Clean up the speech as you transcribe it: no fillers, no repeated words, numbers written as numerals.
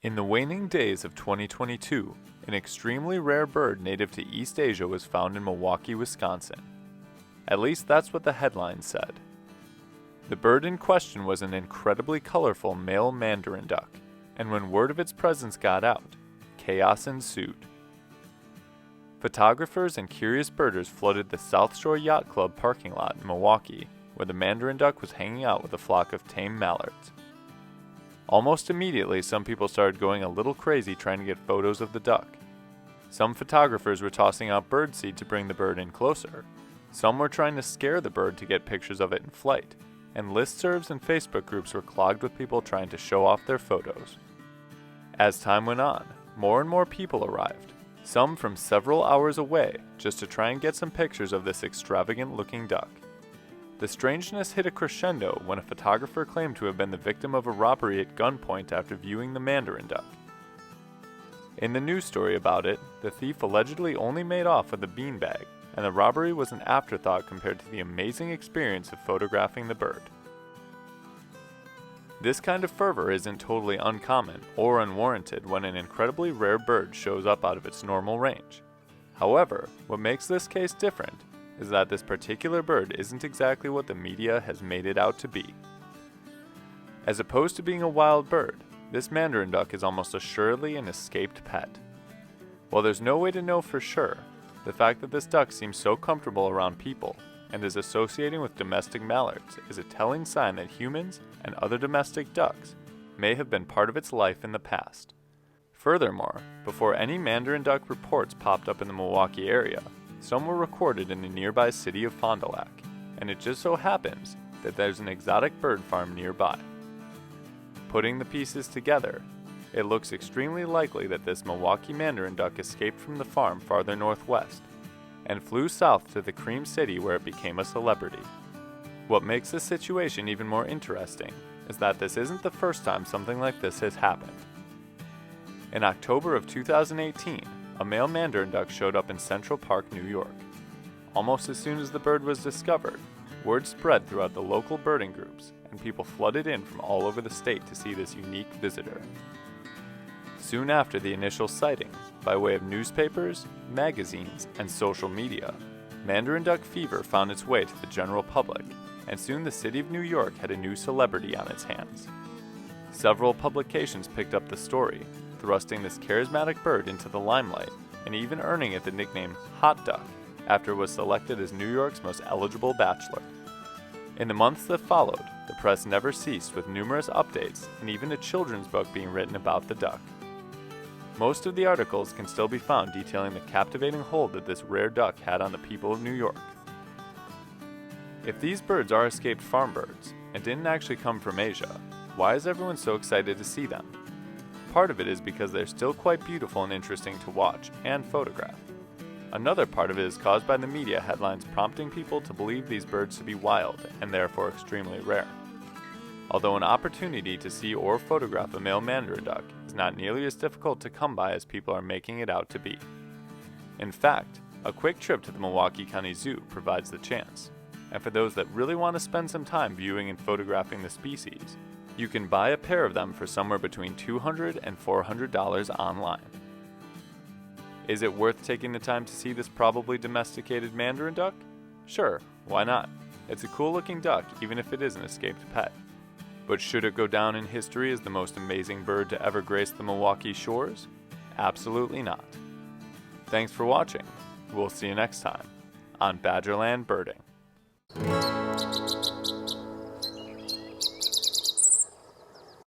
In the waning days of 2022, an extremely rare bird native to East Asia was found in Milwaukee, Wisconsin. At least that's what the headline said. The bird in question was an incredibly colorful male Mandarin duck, and when word of its presence got out, chaos ensued. Photographers and curious birders flooded the South Shore Yacht Club parking lot in Milwaukee, where the Mandarin duck was hanging out with a flock of tame mallards. Almost immediately, some people started going a little crazy trying to get photos of the duck. Some photographers were tossing out birdseed to bring the bird in closer. Some were trying to scare the bird to get pictures of it in flight, and listservs and Facebook groups were clogged with people trying to show off their photos. As time went on, more and more people arrived, some from several hours away, just to try and get some pictures of this extravagant-looking duck. The strangeness hit a crescendo when a photographer claimed to have been the victim of a robbery at gunpoint after viewing the Mandarin duck. In the news story about it, the thief allegedly only made off with a beanbag, and the robbery was an afterthought compared to the amazing experience of photographing the bird. This kind of fervor isn't totally uncommon or unwarranted when an incredibly rare bird shows up out of its normal range. However, what makes this case different is that this particular bird isn't exactly what the media has made it out to be. As opposed to being a wild bird, this Mandarin duck is almost assuredly an escaped pet. While there's no way to know for sure, the fact that this duck seems so comfortable around people and is associating with domestic mallards is a telling sign that humans and other domestic ducks may have been part of its life in the past. Furthermore, before any Mandarin duck reports popped up in the Milwaukee area, some were recorded in the nearby city of Fond du Lac, and it just so happens that there's an exotic bird farm nearby. Putting the pieces together, it looks extremely likely that this Milwaukee Mandarin duck escaped from the farm farther northwest and flew south to the Cream City where it became a celebrity. What makes this situation even more interesting is that this isn't the first time something like this has happened. In October of 2018, a male Mandarin duck showed up in Central Park, New York. Almost as soon as the bird was discovered, word spread throughout the local birding groups, and people flooded in from all over the state to see this unique visitor. Soon after the initial sighting, by way of newspapers, magazines, and social media, Mandarin duck fever found its way to the general public, and soon the city of New York had a new celebrity on its hands. Several publications picked up the story, thrusting this charismatic bird into the limelight, and even earning it the nickname Hot Duck after it was selected as New York's most eligible bachelor. In the months that followed, the press never ceased with numerous updates and even a children's book being written about the duck. Most of the articles can still be found detailing the captivating hold that this rare duck had on the people of New York. If these birds are escaped farm birds and didn't actually come from Asia, why is everyone so excited to see them? Part of it is because they're still quite beautiful and interesting to watch and photograph. Another part of it is caused by the media headlines prompting people to believe these birds to be wild and therefore extremely rare. Although an opportunity to see or photograph a male Mandarin duck is not nearly as difficult to come by as people are making it out to be. In fact, a quick trip to the Milwaukee County Zoo provides the chance. And for those that really want to spend some time viewing and photographing the species, you can buy a pair of them for somewhere between $200 and $400 online. Is it worth taking the time to see this probably domesticated Mandarin duck? Sure, why not? It's a cool looking duck even if it is an escaped pet. But should it go down in history as the most amazing bird to ever grace the Milwaukee shores? Absolutely not. Thanks for watching. We'll see you next time on Badgerland Birding.